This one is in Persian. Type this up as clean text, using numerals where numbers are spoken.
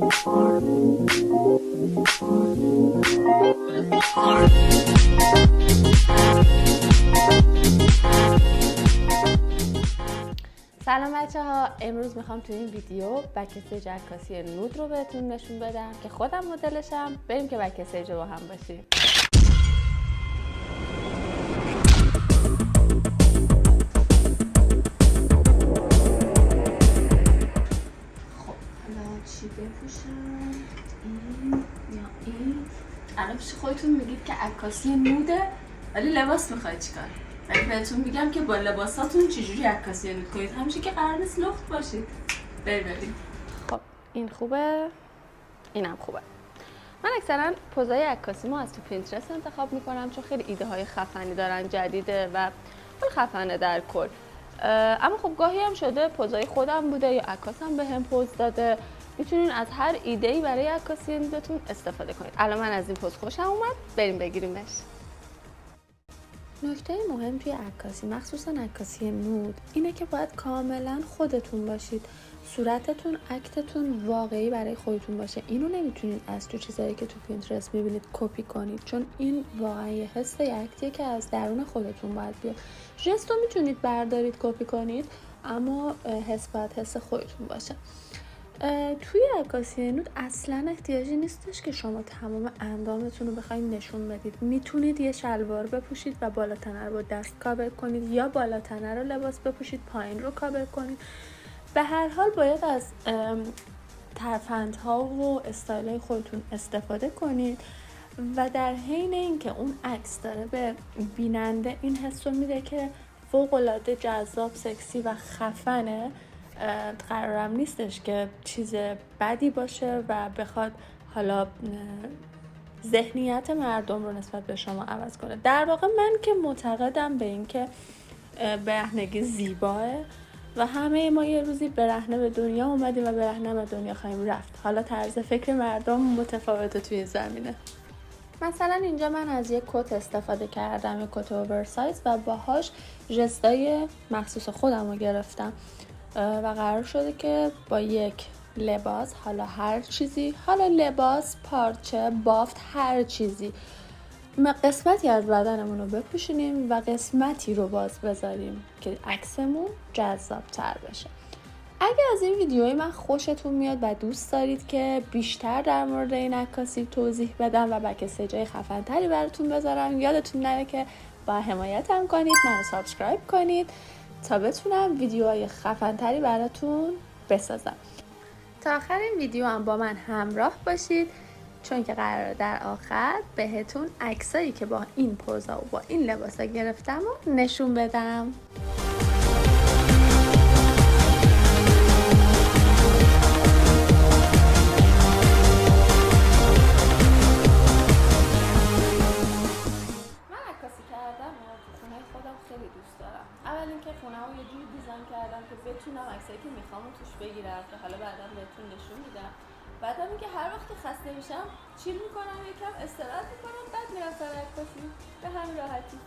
سلام بچه ها، امروز میخوام تو این ویدیو بک‌استیج عکاسی نود رو بهتون نشون بدم که خودم مدلشم. بریم که بک‌استیج رو با هم باشیم. خب حالا چی بپوشم؟ این یا این؟ الان پیش خودتون میگید که عکاسی نوده ولی لباس میخواید چیکار؟ ولی بهتون میگم که با لباساتون چجوری عکاسی نود کنید، همیشه که قرار نیست لخت باشید. بریم. خب این خوبه، اینم خوبه. من اکثرا پوزای عکاسیمو از تو پینترست انتخاب میکنم چون خیلی ایده های خفنی دارن، جدیده و خیلی خفنه در کل. اما خب گاهی هم شده پوزای خودم بوده یا عکاسم بهم پوز داده. میتونین از هر ایده‌ای برای عکاسی نودتون استفاده کنید. الان من از این پوز خوشم اومد، بریم بگیریمش. نکته مهم توی عکاسی، مخصوصا عکاسی نود، اینه که باید کاملا خودتون باشید. صورتتون، اکتتون واقعی برای خودتون باشه. اینو نمیتونید از تو چیزایی که تو پینترست میبینید کپی کنید، چون این واقعا یه حس اکتیه که از درون خودتون باید بیاد. ژستو میتونید بردارید کپی کنید، اما حس باید حس خودتون باشه. توی عکاسی نود اصلا احتیاجی نیستش که شما تمام اندامتون رو بخواید نشون بدید. میتونید یه شلوار بپوشید و بالا تنه رو با دست کاور کنید، یا بالا تنه رو لباس بپوشید پایین رو کاور کنید. به هر حال باید از ترفندها و استایل‌های خودتون استفاده کنید و در حین اینکه اون عکس داره به بیننده این حس رو میده که فوق‌العاده جذاب، سکسی و خفنه، قرارم نیستش که چیز بدی باشه و بخواد حالا ذهنیت مردم رو نسبت به شما عوض کنه. در واقع من که معتقدم به این که برهنگی زیباه و همه ما یه روزی برهنه به دنیا اومدیم و برهنه به دنیا خواهیم رفت. حالا طرز فکر مردم متفاوته توی زمینه. مثلا اینجا من از یک کت استفاده کردم، یک کت اوورسایز، و باهاش ژستای مخصوص خودم رو گرفتم و قرار شده که با یک لباس، حالا هر چیزی، حالا لباس، پارچه، بافت، هر چیزی، قسمتی از بدنمون رو بپوشونیم و قسمتی رو باز بذاریم که عکسمون جذاب تر بشه. اگه از این ویدیوهای من خوشتون میاد و دوست دارید که بیشتر در مورد این عکاسی توضیح بدم و بک‌استیج‌های خفن‌تری براتون بذارم، یادتون نره که با حمایتم کنید، منو سابسکرایب کنید تا بتونم ویدیوهای خفن‌تری براتون بسازم. تا آخر این ویدیو هم با من همراه باشید، چون که قراره در آخر بهتون عکسایی که با این پوزا و با این لباسا گرفتم رو نشون بدم. خیلی دوست دارم. اول اینکه خونه‌مو یه جوری دیزاین کردم که بتونم عکسایی که میخوام توش بگیرم که حالا بعدا بهتون نشون میدم. بعدم اینکه هر وقت خسته میشم چیل میکنم، یکم استراحت میکنم، بعد میرم سر عکاسی به همین راحتی.